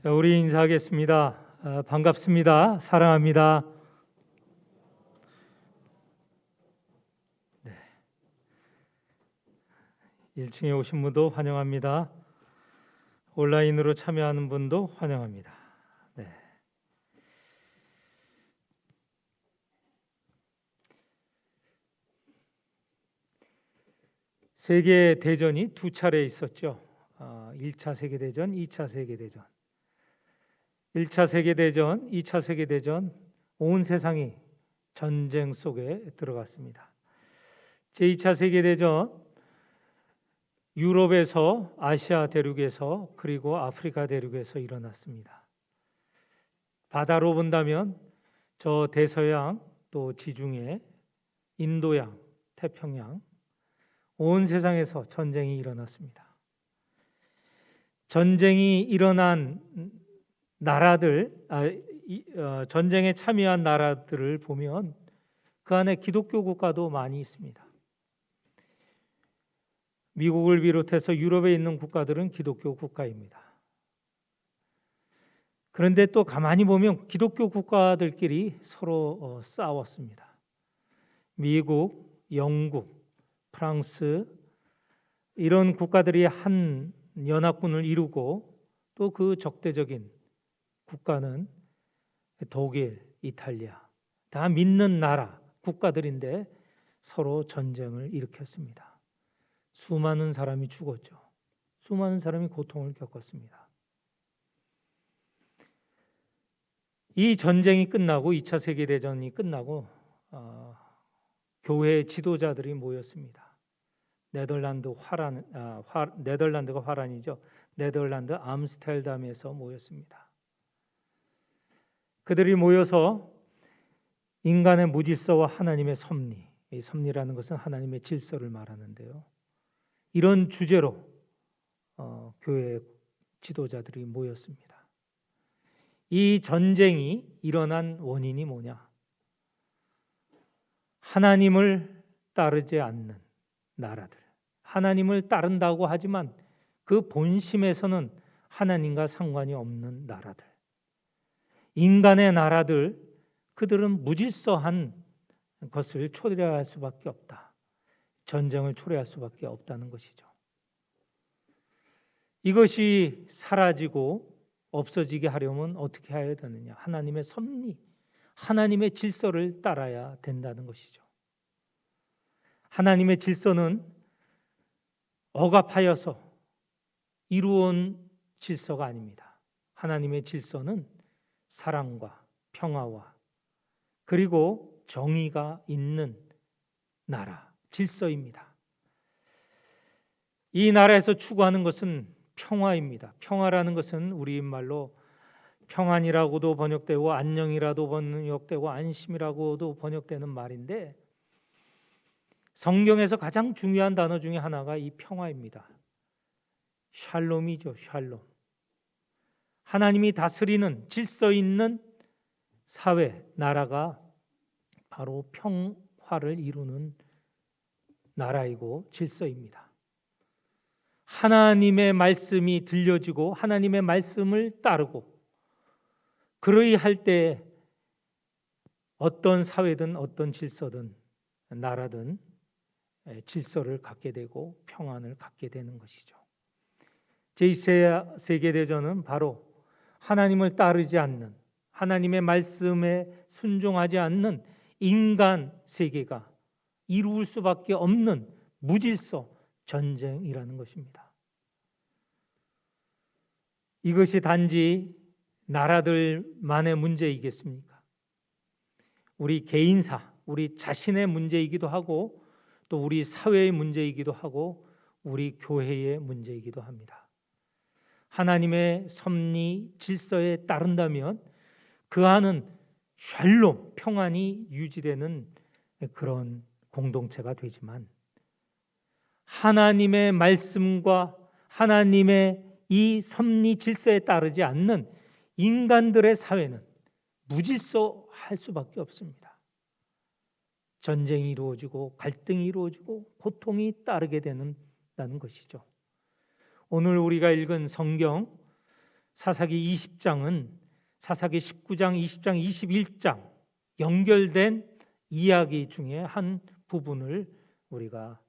우리 인사하겠습니다. 반갑습니다. 사랑합니다. 네. 1층에 오신 분도 환영합니다. 온라인으로 참여하는 분도 환영합니다. 네. 세계 대전이 두 차례 있었죠. 1차 세계대전, 2차 세계대전. 1차 세계대전, 2차 세계대전, 온 세상이 전쟁 속에 들어갔습니다. 제2차 세계대전, 유럽에서, 아시아 대륙에서, 그리고 아프리카 대륙에서 일어났습니다. 바다로 본다면 저 대서양, 또 지중해, 인도양, 태평양, 온 세상에서 전쟁이 일어났습니다. 전쟁이 일어난 나라들, 전쟁에 참여한 나라들을 보면 그 안에 기독교 국가도 많이 있습니다. 미국을 비롯해서 유럽에 있는 국가들은 기독교 국가입니다. 그런데 또 가만히 보면 기독교 국가들끼리 서로 싸웠습니다. 미국, 영국, 프랑스 이런 국가들이 한 연합군을 이루고 또 그 적대적인 국가는 독일, 이탈리아 다 믿는 나라 국가들인데 서로 전쟁을 일으켰습니다. 수많은 사람이 죽었죠. 수많은 사람이 고통을 겪었습니다. 이 전쟁이 끝나고 2차 세계대전이 끝나고 교회 지도자들이 모였습니다. 네덜란드가 화란이죠. 네덜란드 암스테르담에서 모였습니다. 그들이 모여서 인간의 무질서와 하나님의 섭리, 이 섭리라는 것은 하나님의 질서를 말하는데요. 이런 주제로 교회 지도자들이 모였습니다. 이 전쟁이 일어난 원인이 뭐냐? 하나님을 따르지 않는 나라들, 하나님을 따른다고 하지만 그 본심에서는 하나님과 상관이 없는 나라들, 인간의 나라들, 그들은 무질서한 것을 초래할 수밖에 없다. 전쟁을 초래할 수밖에 없다는 것이죠. 이것이 사라지고 없어지게 하려면 어떻게 해야 되느냐? 하나님의 섭리, 하나님의 질서를 따라야 된다는 것이죠. 하나님의 질서는 억압하여서 이루어온 질서가 아닙니다. 하나님의 질서는 사랑과 평화와 그리고 정의가 있는 나라, 질서입니다. 이 나라에서 추구하는 것은 평화입니다. 평화라는 것은 우리말로 평안이라고도 번역되고 안녕이라도 번역되고 안심이라고도 번역되는 말인데 성경에서 가장 중요한 단어 중에 하나가 이 평화입니다. 샬롬이죠. 샬롬. 하나님이 다스리는 질서 있는 사회, 나라가 바로 평화를 이루는 나라이고 질서입니다. 하나님의 말씀이 들려지고 하나님의 말씀을 따르고 그러할 때 어떤 사회든 어떤 질서든 나라든 질서를 갖게 되고 평안을 갖게 되는 것이죠. 제2차 세계대전은 바로 하나님을 따르지 않는, 하나님의 말씀에 순종하지 않는 인간 세계가 이루을 수밖에 없는 무질서 전쟁이라는 것입니다. 이것이 단지 나라들만의 문제이겠습니까? 우리 개인사, 우리 자신의 문제이기도 하고 또 우리 사회의 문제이기도 하고 우리 교회의 문제이기도 합니다. 하나님의 섭리 질서에 따른다면 그 안은 샬롬, 평안이 유지되는 그런 공동체가 되지만 하나님의 말씀과 하나님의 이 섭리 질서에 따르지 않는 인간들의 사회는 무질서할 수밖에 없습니다. 전쟁이 이루어지고 갈등이 이루어지고 고통이 따르게 된다는 것이죠. 오늘 우리가 읽은 성경 사사기 20장은 사사기 19장, 20장, 21장 연결된 이야기 중에 한 부분을 우리가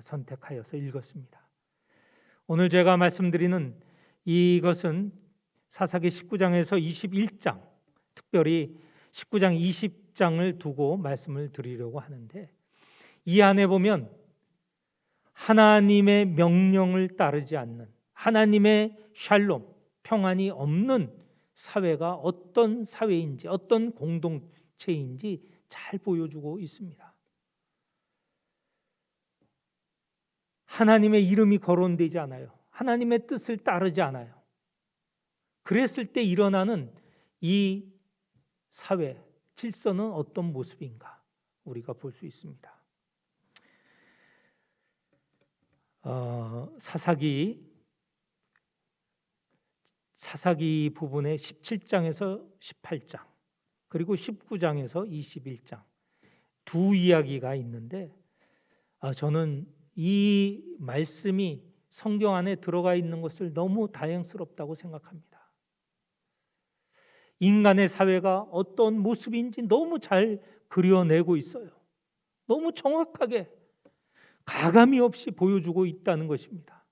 선택하여서 읽었습니다. 오늘 제가 말씀드리는 이것은 사사기 19장에서 21장, 특별히 19장, 20장을 두고 말씀을 드리려고 하는데, 이 안에 보면 하나님의 명령을 따르지 않는, 하나님의 샬롬, 평안이 없는 사회가 어떤 사회인지, 어떤 공동체인지 잘 보여주고 있습니다. 하나님의 이름이 거론되지 않아요. 하나님의 뜻을 따르지 않아요. 그랬을 때 일어나는 이 사회 질서는 어떤 모습인가 우리가 볼 수 있습니다. 사사기 부분의 17장에서 18장 그리고 19장에서 21장 두 이야기가 있는데, 저는 이 말씀이 성경 안에 들어가 있는 것을 너무 다행스럽다고 생각합니다. 인간의 사회가 어떤 모습인지 너무 잘 그려내고 있어요. 너무 정확하게 가감이 없이 보여주고 있다는 것입니다.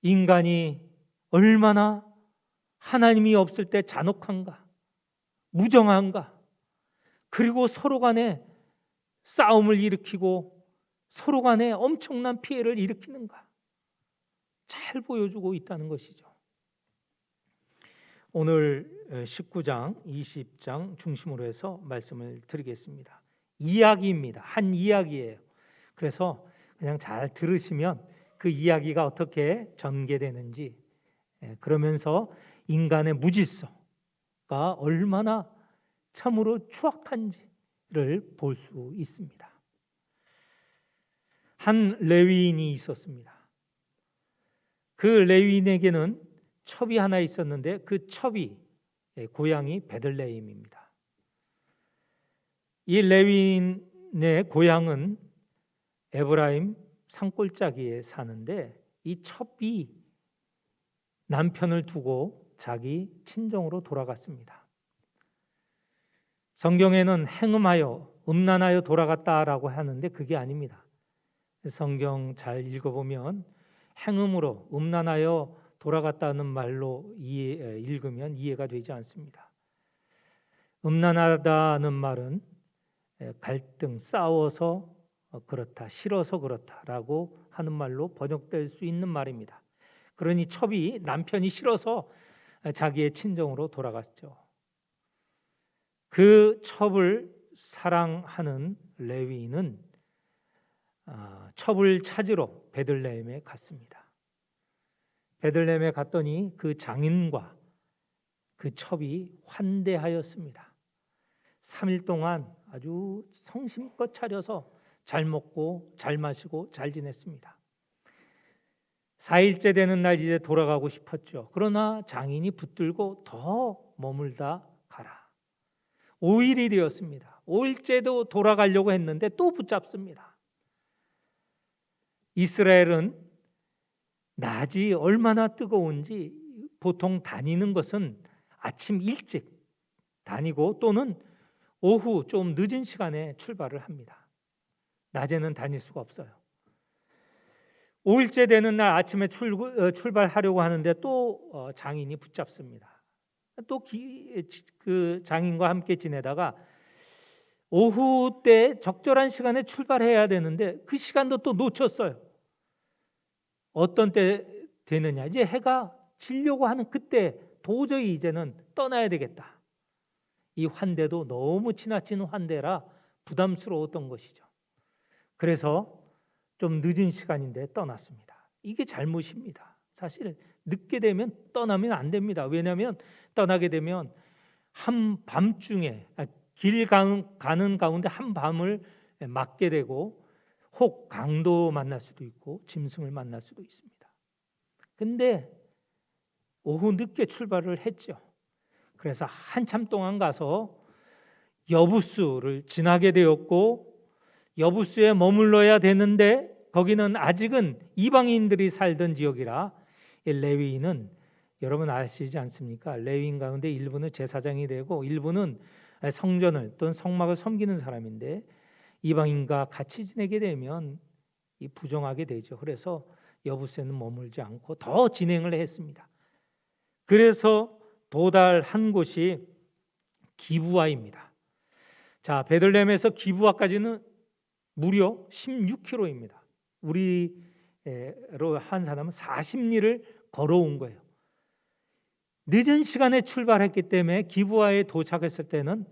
인간이 얼마나 하나님이 없을 때 잔혹한가, 무정한가, 그리고 서로 간에 싸움을 일으키고 서로 간에 엄청난 피해를 일으키는가 잘 보여주고 있다는 것이죠. 오늘 19장, 20장 중심으로 해서 말씀을 드리겠습니다. 이야기입니다. 한 이야기예요. 그래서 그냥 잘 들으시면 그 이야기가 어떻게 전개되는지, 그러면서 인간의 무질서가 얼마나 참으로 추악한지를 볼 수 있습니다. 한 레위인이 있었습니다. 그 레위인에게는 첩이 하나 있었는데 그 첩이 고향이 베들레헴입니다. 이 레위인의 고향은 에브라임 산골짜기에 사는데, 이 첩이 남편을 두고 자기 친정으로 돌아갔습니다. 성경에는 행음하여, 음란하여 돌아갔다라고 하는데 그게 아닙니다. 성경 잘 읽어보면 행음으로, 음란하여 돌아갔다는 말로 읽으면 이해가 되지 않습니다. 음란하다는 말은 갈등, 싸워서 그렇다, 싫어서 그렇다라고 하는 말로 번역될 수 있는 말입니다. 그러니 첩이 남편이 싫어서 자기의 친정으로 돌아갔죠. 그 첩을 사랑하는 레위인은 첩을 찾으러 베들레헴에 갔습니다. 베들레헴에 갔더니 그 장인과 그 첩이 환대하였습니다. 3일 동안 아주 성심껏 차려서 잘 먹고 잘 마시고 잘 지냈습니다. 4일째 되는 날 이제 돌아가고 싶었죠. 그러나 장인이 붙들고 더 머물다 가라. 5일이 되었습니다. 5일째도 돌아가려고 했는데 또 붙잡습니다. 이스라엘은 낮이 얼마나 뜨거운지 보통 다니는 것은 아침 일찍 다니고 또는 오후 좀 늦은 시간에 출발을 합니다. 낮에는 다닐 수가 없어요. 5일째 되는 날 아침에 출발하려고 하는데 또 장인이 붙잡습니다. 또 그 장인과 함께 지내다가 오후 때 적절한 시간에 출발해야 되는데 그 시간도 또 놓쳤어요. 어떤 때 되느냐, 이제 해가 지려고 하는 그때 도저히 이제는 떠나야 되겠다. 이 환대도 너무 지나친 환대라 부담스러웠던 것이죠. 그래서 좀 늦은 시간인데 떠났습니다. 이게 잘못입니다. 사실 늦게 되면 떠나면 안 됩니다. 왜냐하면 떠나게 되면 한밤중에 길 가는 가운데 한밤을 맞게 되고 혹 강도 만날 수도 있고 짐승을 만날 수도 있습니다. 근데 오후 늦게 출발을 했죠. 그래서 한참 동안 가서 여부수를 지나게 되었고, 여부수에 머물러야 되는데 거기는 아직은 이방인들이 살던 지역이라 이 레위인은 여러분 아시지 않습니까? 레위인 가운데 일부는 제사장이 되고 일부는 성전을 또는 성막을 섬기는 사람인데 이방인과 같이 지내게 되면 이 부정하게 되죠. 그래서 여부세는 머물지 않고 더 진행을 했습니다. 그래서 도달한 곳이 기브아입니다. 자, 베들레헴에서 기브아까지는 무려 16km입니다. 우리로 한 사람은 40리를 걸어온 거예요. 늦은 시간에 출발했기 때문에 기브아에 도착했을 때는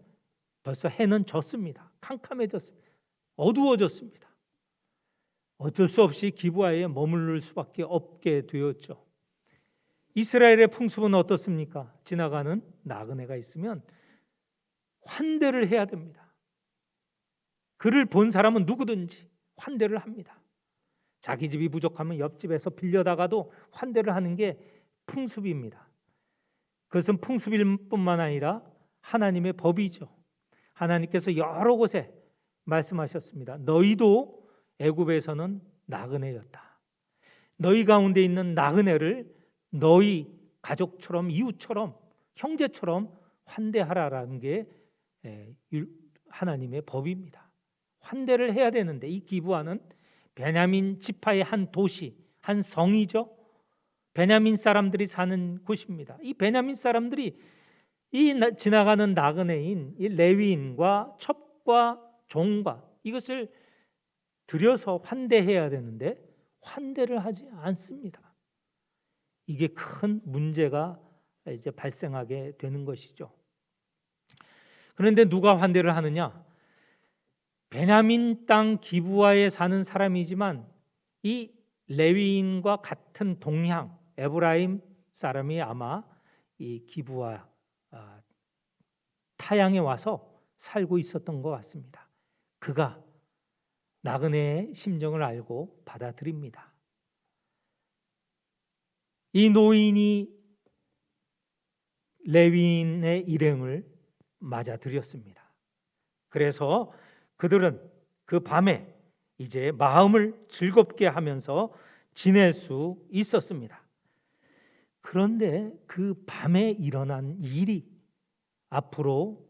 벌써 해는 졌습니다. 캄캄해졌습니다. 어두워졌습니다. 어쩔 수 없이 기브아에 머무를 수밖에 없게 되었죠. 이스라엘의 풍습은 어떻습니까? 지나가는 나그네가 있으면 환대를 해야 됩니다. 그를 본 사람은 누구든지 환대를 합니다. 자기 집이 부족하면 옆집에서 빌려다가도 환대를 하는 게 풍습입니다. 그것은 풍습일 뿐만 아니라 하나님의 법이죠. 하나님께서 여러 곳에 말씀하셨습니다. 너희도 애굽에서는 나그네였다. 너희 가운데 있는 나그네를 너희 가족처럼 이웃처럼 형제처럼 환대하라라는 게 하나님의 법입니다. 환대를 해야 되는데 이 기브아는 베냐민 지파의 한 도시, 한 성이죠. 베냐민 사람들이 사는 곳입니다. 이 베냐민 사람들이 이 지나가는 나그네인 이 레위인과 첩과 종과 이것을 들여서 환대해야 되는데 환대를 하지 않습니다. 이게 큰 문제가 이제 발생하게 되는 것이죠. 그런데 누가 환대를 하느냐? 베냐민 땅 기브아에 사는 사람이지만 이 레위인과 같은 동향 에브라임 사람이 아마 이 기브아 타향에 와서 살고 있었던 것 같습니다. 그가 나그네의 심정을 알고 받아들입니다. 이 노인이 레위인의 일행을 맞아들였습니다. 그래서 그들은 그 밤에 이제 마음을 즐겁게 하면서 지낼 수 있었습니다. 그런데 그 밤에 일어난 일이 앞으로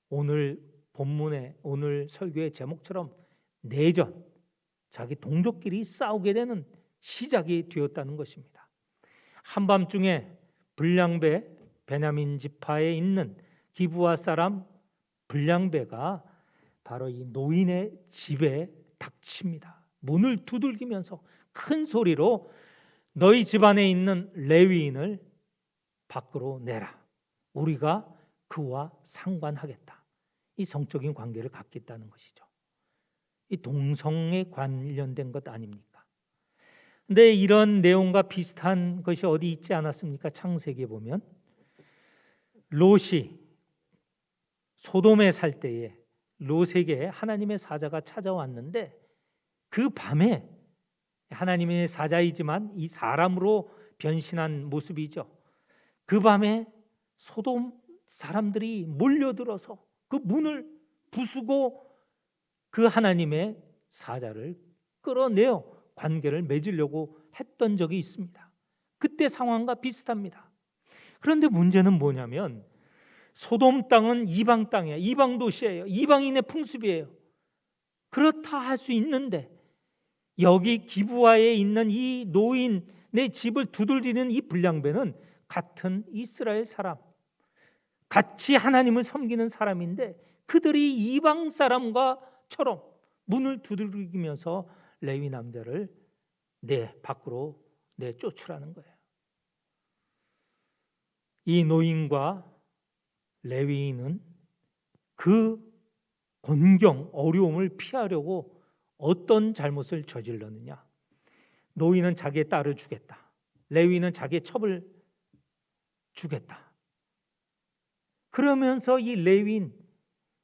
오늘 본문의 오늘 설교의 제목처럼 내전, 자기 동족끼리 싸우게 되는 시작이 되었다는 것입니다. 한밤중에 불량배 베냐민 지파에 있는 기브아 사람 불량배가 바로 이 노인의 집에 닥칩니다. 문을 두들기면서 큰 소리로 너희 집안에 있는 레위인을 밖으로 내라. 우리가 그와 상관하겠다. 이 성적인 관계를 갖겠다는 것이죠. 이 동성에 관련된 것 아닙니까? 근데 이런 내용과 비슷한 것이 어디 있지 않았습니까? 창세기에 보면 롯이 소돔에 살 때에 롯에게 하나님의 사자가 찾아왔는데 그 밤에 하나님의 사자이지만 이 사람으로 변신한 모습이죠. 그 밤에 소돔 사람들이 몰려들어서 그 문을 부수고 그 하나님의 사자를 끌어내어 관계를 맺으려고 했던 적이 있습니다. 그때 상황과 비슷합니다. 그런데 문제는 뭐냐면 소돔 땅은 이방 땅이에요. 이방 도시예요. 이방인의 풍습이에요. 그렇다 할 수 있는데 여기 기브아에 있는 이 노인의 집을 두들기는 이 불량배는 같은 이스라엘 사람, 같이 하나님을 섬기는 사람인데 그들이 이방 사람과처럼 문을 두들기면서 레위 남자를 밖으로 내쫓으라는 거예요. 이 노인과 레위인은 그 곤경, 어려움을 피하려고 어떤 잘못을 저질렀느냐? 노인은 자기의 딸을 주겠다. 레위인은 자기의 첩을 주겠다. 그러면서 이 레위인,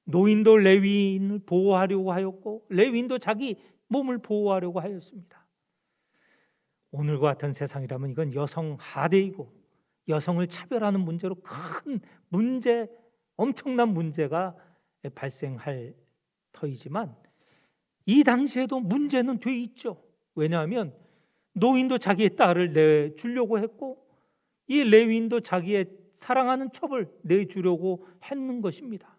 노인도 레위인을 보호하려고 하였고 레위인도 자기 몸을 보호하려고 하였습니다. 오늘과 같은 세상이라면 이건 여성 하대이고 여성을 차별하는 문제로 큰 문제, 엄청난 문제가 발생할 터이지만 이 당시에도 문제는 돼 있죠. 왜냐하면 노인도 자기의 딸을 내주려고 했고 이 레위인도 자기의 사랑하는 첩을 내주려고 했는 것입니다.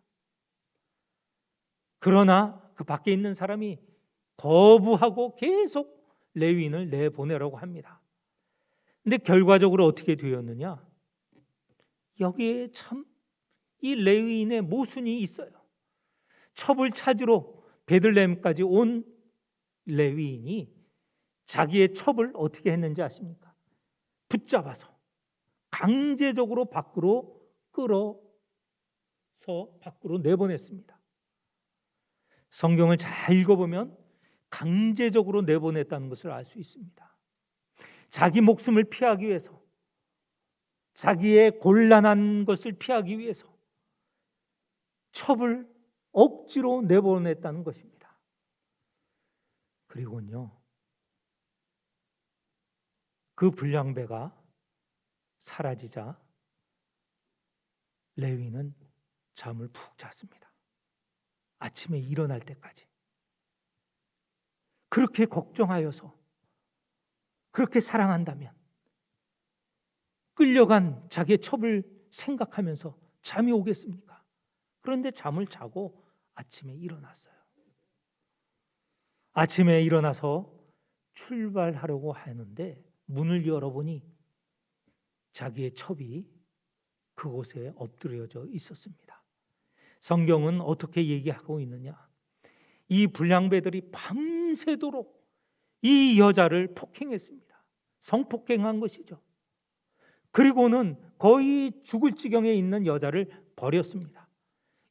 그러나 그 밖에 있는 사람이 거부하고 계속 레위인을 내보내라고 합니다. 근데 결과적으로 어떻게 되었느냐? 여기에 참 이 레위인의 모순이 있어요. 첩을 찾으러 베들레헴까지 온 레위인이 자기의 첩을 어떻게 했는지 아십니까? 붙잡아서 강제적으로 밖으로 끌어서 밖으로 내보냈습니다. 성경을 잘 읽어보면 강제적으로 내보냈다는 것을 알 수 있습니다. 자기 목숨을 피하기 위해서, 자기의 곤란한 것을 피하기 위해서 첩을 억지로 내보냈다는 것입니다. 그리고는요, 그 불량배가 사라지자 레위는 잠을 푹 잤습니다. 아침에 일어날 때까지. 그렇게 걱정하여서, 그렇게 사랑한다면 끌려간 자기의 첩을 생각하면서 잠이 오겠습니까? 그런데 잠을 자고 아침에 일어났어요. 아침에 일어나서 출발하려고 하는데 문을 열어보니 자기의 첩이 그곳에 엎드려져 있었습니다. 성경은 어떻게 얘기하고 있느냐? 이 불량배들이 밤새도록 이 여자를 폭행했습니다. 성폭행한 것이죠. 그리고는 거의 죽을 지경에 있는 여자를 버렸습니다.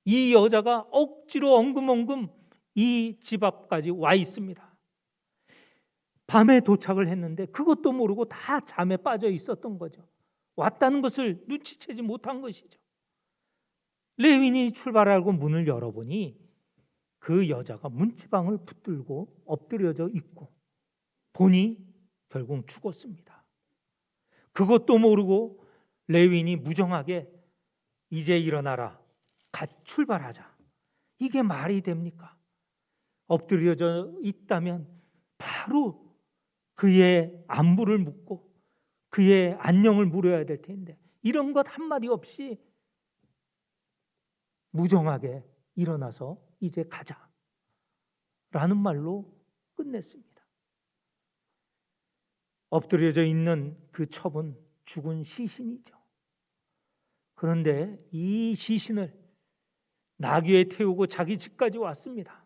이 여자가 억지로 엉금엉금 이 집 앞까지 와 있습니다. 밤에 도착을 했는데 그것도 모르고 다 잠에 빠져 있었던 거죠. 왔다는 것을 눈치채지 못한 것이죠. 레위인이 출발하고 문을 열어보니 그 여자가 문지방을 붙들고 엎드려져 있고 보니 결국 죽었습니다. 그것도 모르고 레위인이 무정하게 이제 일어나라, 출발하자. 이게 말이 됩니까? 엎드려져 있다면 바로 그의 안부를 묻고 그의 안녕을 물어야 될 텐데 이런 것 한마디 없이 무정하게 일어나서 이제 가자 라는 말로 끝냈습니다. 엎드려져 있는 그 첩은 죽은 시신이죠. 그런데 이 시신을 나귀에 태우고 자기 집까지 왔습니다.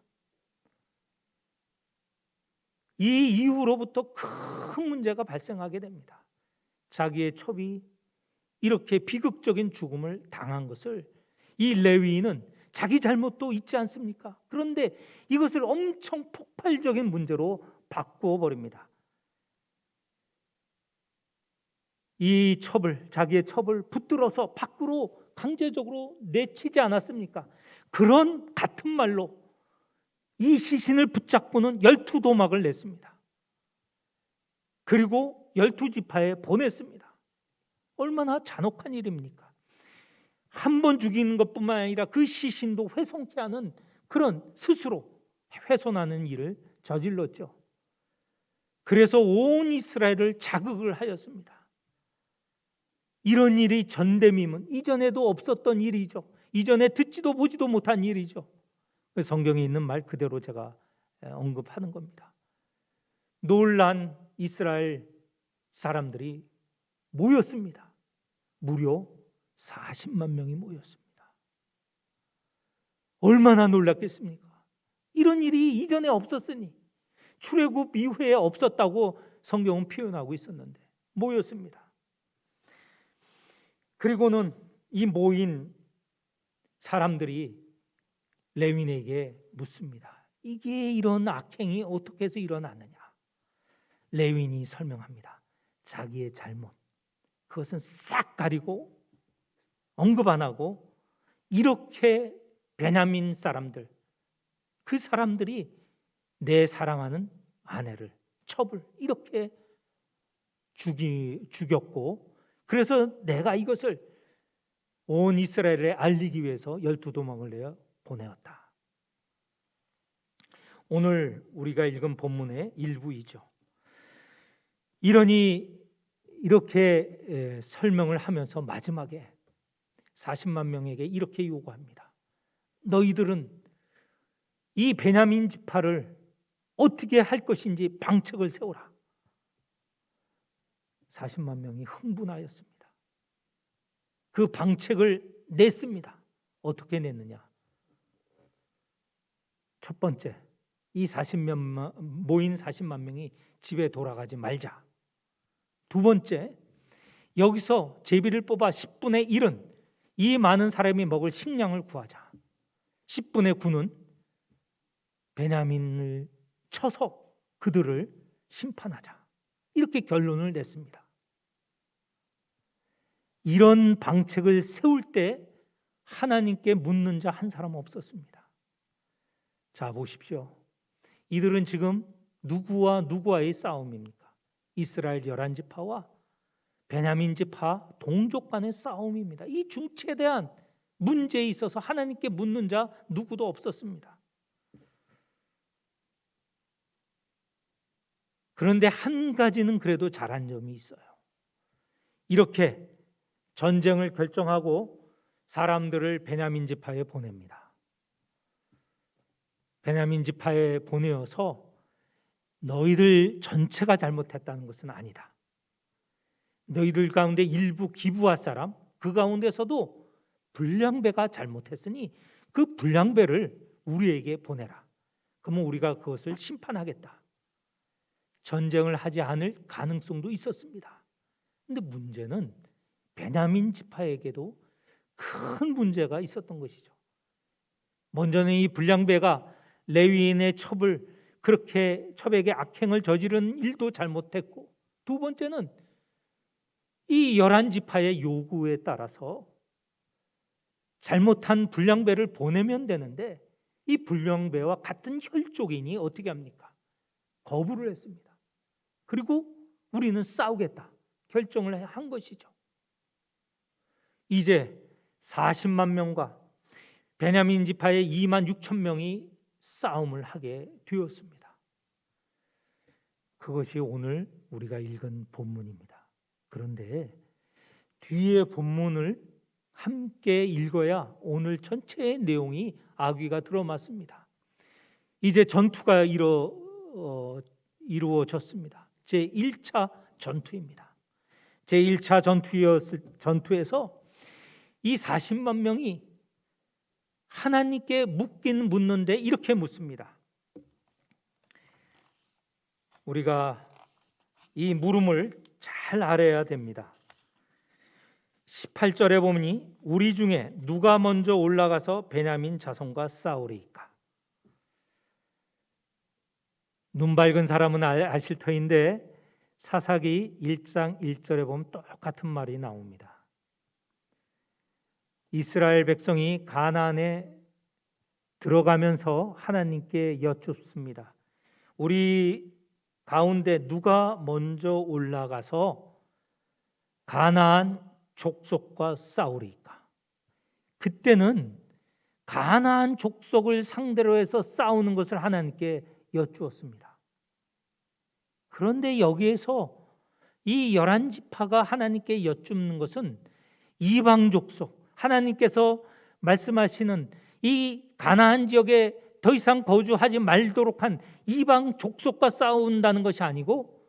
이 이후로부터 큰 문제가 발생하게 됩니다. 자기의 첩이 이렇게 비극적인 죽음을 당한 것을 이 레위인은 자기 잘못도 있지 않습니까? 그런데 이것을 엄청 폭발적인 문제로 바꾸어 버립니다. 이 첩을, 자기의 첩을 붙들어서 밖으로 강제적으로 내치지 않았습니까? 그런 같은 말로 이 시신을 붙잡고는 12도막을 냈습니다. 그리고 12지파에 보냈습니다. 얼마나 잔혹한 일입니까? 한 번 죽이는 것뿐만 아니라 그 시신도 훼손케 하는 그런 스스로 훼손하는 일을 저질렀죠. 그래서 온 이스라엘을 자극을 하였습니다. 이런 일이 전대미문, 이전에도 없었던 일이죠. 이전에 듣지도 보지도 못한 일이죠. 성경에 있는 말 그대로 제가 언급하는 겁니다. 놀란 이스라엘 사람들이 모였습니다. 무려 40만 명이 모였습니다. 얼마나 놀랐겠습니까? 이런 일이 이전에 없었으니 출애굽 이후에 없었다고 성경은 표현하고 있었는데 모였습니다. 그리고는 이 모인 사람들이 레위인에게 묻습니다. 이게 이런 악행이 어떻게 해서 일어나느냐? 레위인이 설명합니다. 자기의 잘못, 그것은 싹 가리고 언급 안 하고 이렇게 베냐민 사람들, 그 사람들이 내 사랑하는 아내를, 첩을 이렇게 죽였고 그래서 내가 이것을 온 이스라엘에 알리기 위해서 12도망을 내어 보내었다. 오늘 우리가 읽은 본문의 일부이죠. 이러니 이렇게 설명을 하면서 마지막에 40만 명에게 이렇게 요구합니다. 너희들은 이 베냐민 지파를 어떻게 할 것인지 방책을 세우라. 40만 명이 흥분하였습니다. 그 방책을 냈습니다. 어떻게 냈느냐? 첫 번째, 이 모인 40만 명이 집에 돌아가지 말자. 두 번째, 여기서 제비를 뽑아 10분의 1은 이 많은 사람이 먹을 식량을 구하자. 10분의 9는 베냐민을 쳐서 그들을 심판하자. 이렇게 결론을 냈습니다. 이런 방책을 세울 때 하나님께 묻는 자 한 사람 없었습니다. 자, 보십시오. 이들은 지금 누구와 누구와의 싸움입니까? 이스라엘 11지파와 베냐민 지파 동족 간의 싸움입니다. 이 중체대한 문제에 있어서 하나님께 묻는 자 누구도 없었습니다. 그런데 한 가지는 그래도 잘한 점이 있어요. 이렇게 전쟁을 결정하고 사람들을 베냐민 지파에 보냅니다. 베냐민 지파에 보내어서 너희들 전체가 잘못했다는 것은 아니다. 너희들 가운데 일부 기브아 사람, 그 가운데서도 불량배가 잘못했으니 그 불량배를 우리에게 보내라. 그러면 우리가 그것을 심판하겠다. 전쟁을 하지 않을 가능성도 있었습니다. 그런데 문제는 베냐민 지파에게도 큰 문제가 있었던 것이죠. 먼저는 이 불량배가 레위인의 그렇게 첩에게 악행을 저지른 일도 잘못했고, 두 번째는 이 11지파의 요구에 따라서 잘못한 불량배를 보내면 되는데 이 불량배와 같은 혈족인이 어떻게 합니까? 거부를 했습니다. 그리고 우리는 싸우겠다 결정을 한 것이죠. 이제 40만 명과 베냐민 지파의 2만 6천 명이 싸움을 하게 되었습니다. 그것이 오늘 우리가 읽은 본문입니다. 그런데 뒤에 본문을 함께 읽어야 오늘 전체의 내용이 아귀가 들어맞습니다. 이제 전투가 이루어졌습니다. 제1차 전투입니다. 제1차 전투에서 이 40만 명이 하나님께 묻는데 이렇게 묻습니다. 우리가 이 물음을 잘 알아야 됩니다. 18절에 보니 우리 중에 누가 먼저 올라가서 베냐민 자손과 싸우리이까? 눈 밝은 사람은 아실 터인데 사사기 1장 1절에 보면 똑같은 말이 나옵니다. 이스라엘 백성이 가나안에 들어가면서 하나님께 여쭙습니다. 우리 가운데 누가 먼저 올라가서 가나안 족속과 싸우리까? 그때는 가나안 족속을 상대로 해서 싸우는 것을 하나님께 여쭈었습니다. 그런데 여기에서 이 11지파가 하나님께 여쭙는 것은 이방 족속, 하나님께서 말씀하시는 이 가나안 지역에 더 이상 거주하지 말도록 한 이방 족속과 싸운다는 것이 아니고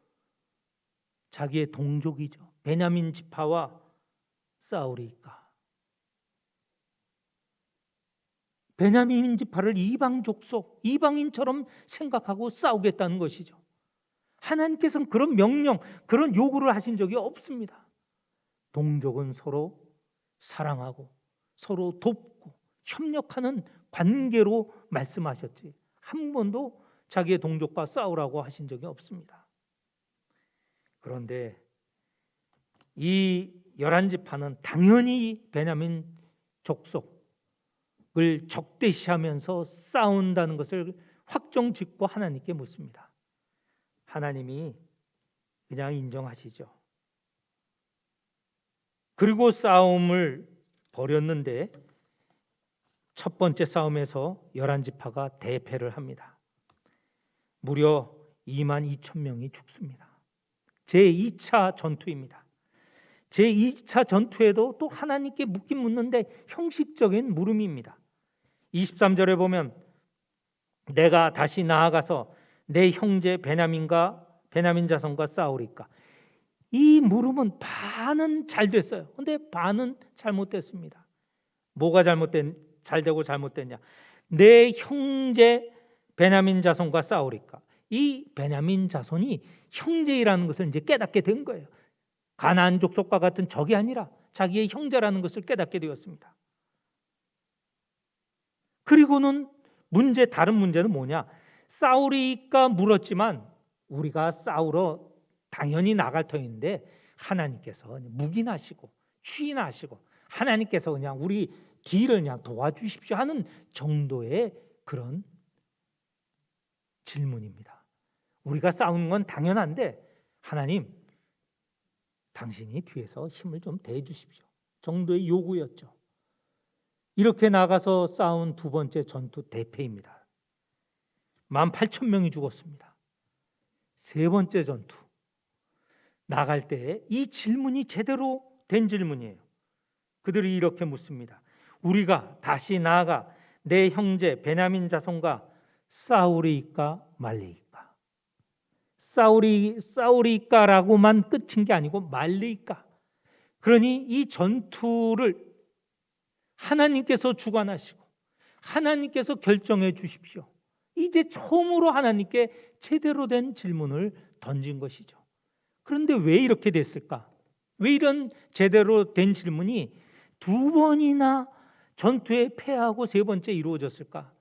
자기의 동족이죠. 베냐민 지파와 싸우리까? 베냐민 지파를 이방 족속, 이방인처럼 생각하고 싸우겠다는 것이죠. 하나님께서는 그런 명령, 그런 요구를 하신 적이 없습니다. 동족은 서로 사랑하고 서로 돕고 협력하는 관계로 말씀하셨지 한 번도 자기의 동족과 싸우라고 하신 적이 없습니다. 그런데 이 11지파는 당연히 베냐민 족속을 적대시하면서 싸운다는 것을 확정짓고 하나님께 묻습니다. 하나님이 그냥 인정하시죠. 그리고 싸움을 벌였는데 첫 번째 싸움에서 11지파가 대패를 합니다. 무려 2만 2천 명이 죽습니다. 제2차 전투입니다. 제2차 전투에도 또 하나님께 묻긴 묻는데 형식적인 물음입니다. 23절에 보면 내가 다시 나아가서 내 형제 베냐민 자손과 싸우리까. 이 물음은 반은 잘 됐어요. 근데 반은 잘못됐습니다. 뭐가 잘 되고 잘못됐냐? 내 형제 베냐민 자손과 싸우리까. 이 베냐민 자손이 형제라는 것을 이제 깨닫게 된 거예요. 가나안 족속과 같은 적이 아니라 자기의 형제라는 것을 깨닫게 되었습니다. 그리고는 다른 문제는 뭐냐? 싸우리까 물었지만 우리가 싸우러 당연히 나갈 터인데 하나님께서 묵인하시고 추인하시고 하나님께서 그냥 우리 뒤를 그냥 도와주십시오 하는 정도의 그런 질문입니다. 우리가 싸우는 건 당연한데 하나님 당신이 뒤에서 힘을 좀 대주십시오 정도의 요구였죠. 이렇게 나가서 싸운 두 번째 전투 대패입니다. 18,000명이 죽었습니다. 세 번째 전투 나갈 때 이 질문이 제대로 된 질문이에요. 그들이 이렇게 묻습니다. 우리가 다시 나아가 내 형제 베냐민 자손과 싸우리이까 말리이까. 싸우리이까라고만 끝인 게 아니고 말리이까. 그러니 이 전투를 하나님께서 주관하시고 하나님께서 결정해 주십시오. 이제 처음으로 하나님께 제대로 된 질문을 던진 것이죠. 그런데 왜 이렇게 됐을까? 왜 이런 제대로 된 질문이 두 번이나 전투에 패하고 세 번째 이루어졌을까?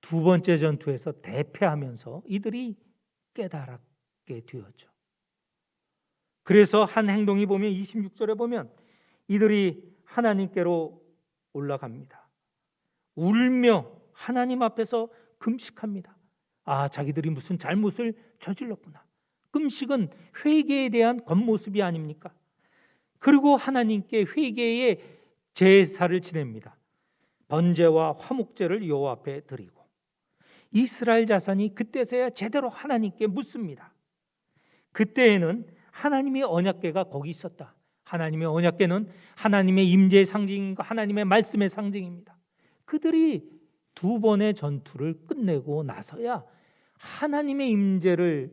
두 번째 전투에서 대패하면서 이들이 깨달았게 되었죠. 그래서 한 행동이 보면 26절에 보면 이들이 하나님께로 올라갑니다. 울며 하나님 앞에서 금식합니다. 자기들이 무슨 잘못을 저질렀구나. 금식은 회개에 대한 겉모습이 아닙니까? 그리고 하나님께 회개의 제사를 지냅니다. 번제와 화목제를 여호와 앞에 드리고 이스라엘 자손이 그때서야 제대로 하나님께 묻습니다. 그때에는 하나님의 언약궤가 거기 있었다. 하나님의 언약궤는 하나님의 임재의 상징과 하나님의 말씀의 상징입니다. 그들이 두 번의 전투를 끝내고 나서야 하나님의 임재를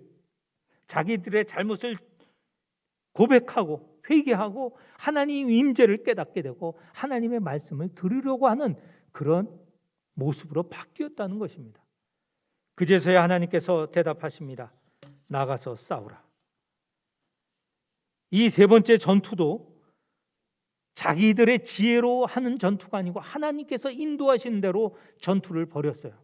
자기들의 잘못을 고백하고 회개하고 하나님의 임재를 깨닫게 되고 하나님의 말씀을 들으려고 하는 그런 모습으로 바뀌었다는 것입니다. 그제서야 하나님께서 대답하십니다. 나가서 싸우라. 이 세 번째 전투도 자기들의 지혜로 하는 전투가 아니고 하나님께서 인도하신 대로 전투를 벌였어요.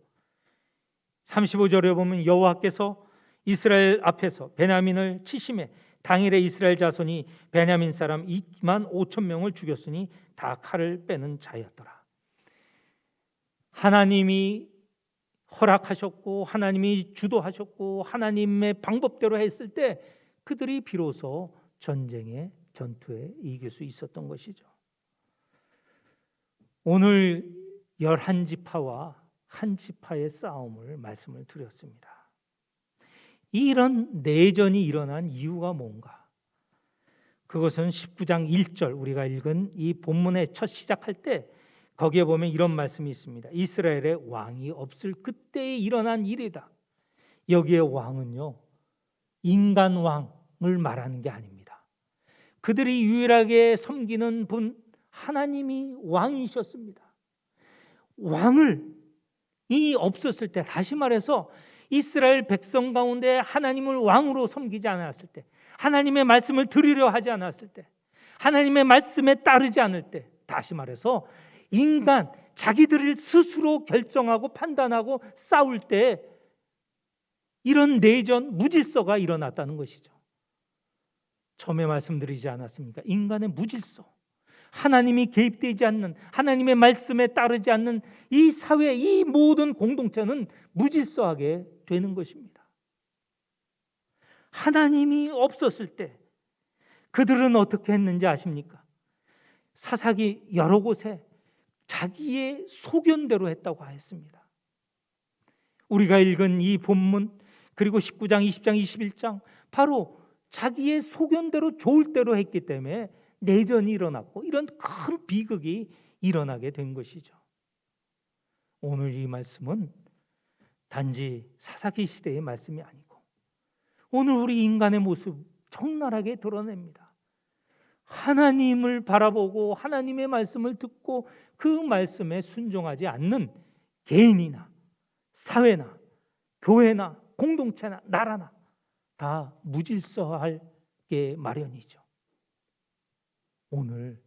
35절에 보면 여호와께서 이스라엘 앞에서 베냐민을 치심해 당일에 이스라엘 자손이 베냐민 사람 25,000명을 죽였으니 다 칼을 빼는 자였더라. 하나님이 허락하셨고 하나님이 주도하셨고 하나님의 방법대로 했을 때 그들이 비로소 전투에 이길 수 있었던 것이죠. 오늘 11지파와 한 지파의 싸움을 말씀을 드렸습니다. 이런 내전이 일어난 이유가 뭔가? 그것은 19장 1절 우리가 읽은 이 본문의 첫 시작할 때 거기에 보면 이런 말씀이 있습니다. 이스라엘의 왕이 없을 그때에 일어난 일이다. 여기에 왕은요 인간 왕을 말하는 게 아닙니다. 그들이 유일하게 섬기는 분 하나님이 왕이셨습니다. 왕이 없었을 때, 다시 말해서 이스라엘 백성 가운데 하나님을 왕으로 섬기지 않았을 때, 하나님의 말씀을 들으려 하지 않았을 때, 하나님의 말씀에 따르지 않을 때, 다시 말해서 인간 자기들을 스스로 결정하고 판단하고 싸울 때 이런 내전 무질서가 일어났다는 것이죠. 처음에 말씀드리지 않았습니까? 인간의 무질서, 하나님이 개입되지 않는, 하나님의 말씀에 따르지 않는 이 사회, 이 모든 공동체는 무질서하게 되는 것입니다. 하나님이 없었을 때 그들은 어떻게 했는지 아십니까? 사사기 여러 곳에 자기의 소견대로 했다고 하였습니다. 우리가 읽은 이 본문 그리고 19장, 20장, 21장 바로 자기의 소견대로 좋을 대로 했기 때문에 내전이 일어났고 이런 큰 비극이 일어나게 된 것이죠. 오늘 이 말씀은 단지 사사기 시대의 말씀이 아니고 오늘 우리 인간의 모습 적나라하게 드러냅니다. 하나님을 바라보고 하나님의 말씀을 듣고 그 말씀에 순종하지 않는 개인이나 사회나 교회나 공동체나 나라나 다 무질서하게 마련이죠. 오늘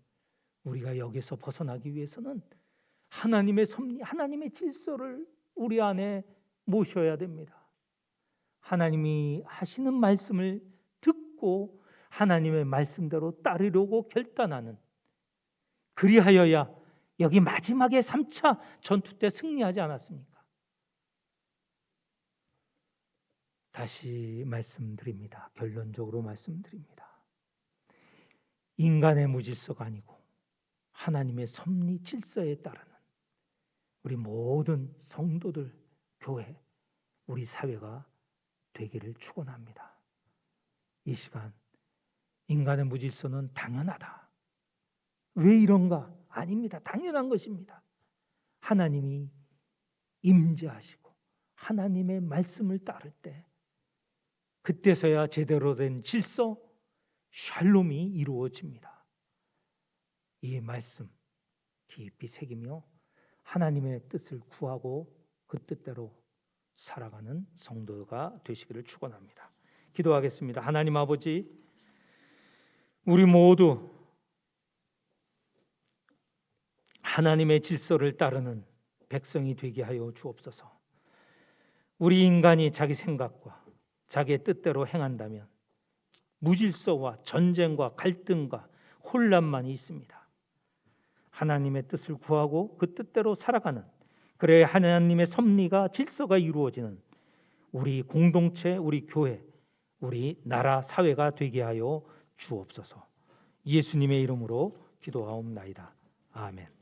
우리가 여기서 벗어나기 위해서는 하나님의 섭리, 하나님의 질서를 우리 안에 모셔야 됩니다. 하나님이 하시는 말씀을 듣고 하나님의 말씀대로 따르려고 결단하는, 그리하여야 여기 마지막에 3차 전투 때 승리하지 않았습니까? 다시 말씀드립니다. 결론적으로 말씀드립니다. 인간의 무질서가 아니고 하나님의 섭리 질서에 따르는 우리 모든 성도들, 교회, 우리 사회가 되기를 축원합니다. 이 시간 인간의 무질서는 당연하다. 왜 이런가? 아닙니다. 당연한 것입니다. 하나님이 임재하시고 하나님의 말씀을 따를 때 그때서야 제대로 된 질서, 샬롬이 이루어집니다. 이 말씀 깊이 새기며 하나님의 뜻을 구하고 그 뜻대로 살아가는 성도가 되시기를 축원합니다. 기도하겠습니다. 하나님 아버지, 우리 모두 하나님의 질서를 따르는 백성이 되게 하여 주옵소서. 우리 인간이 자기 생각과 자기의 뜻대로 행한다면 무질서와 전쟁과 갈등과 혼란만이 있습니다. 하나님의 뜻을 구하고 그 뜻대로 살아가는, 그래야 하나님의 섭리가 질서가 이루어지는 우리 공동체, 우리 교회, 우리 나라 사회가 되게 하여 주옵소서. 예수님의 이름으로 기도하옵나이다. 아멘.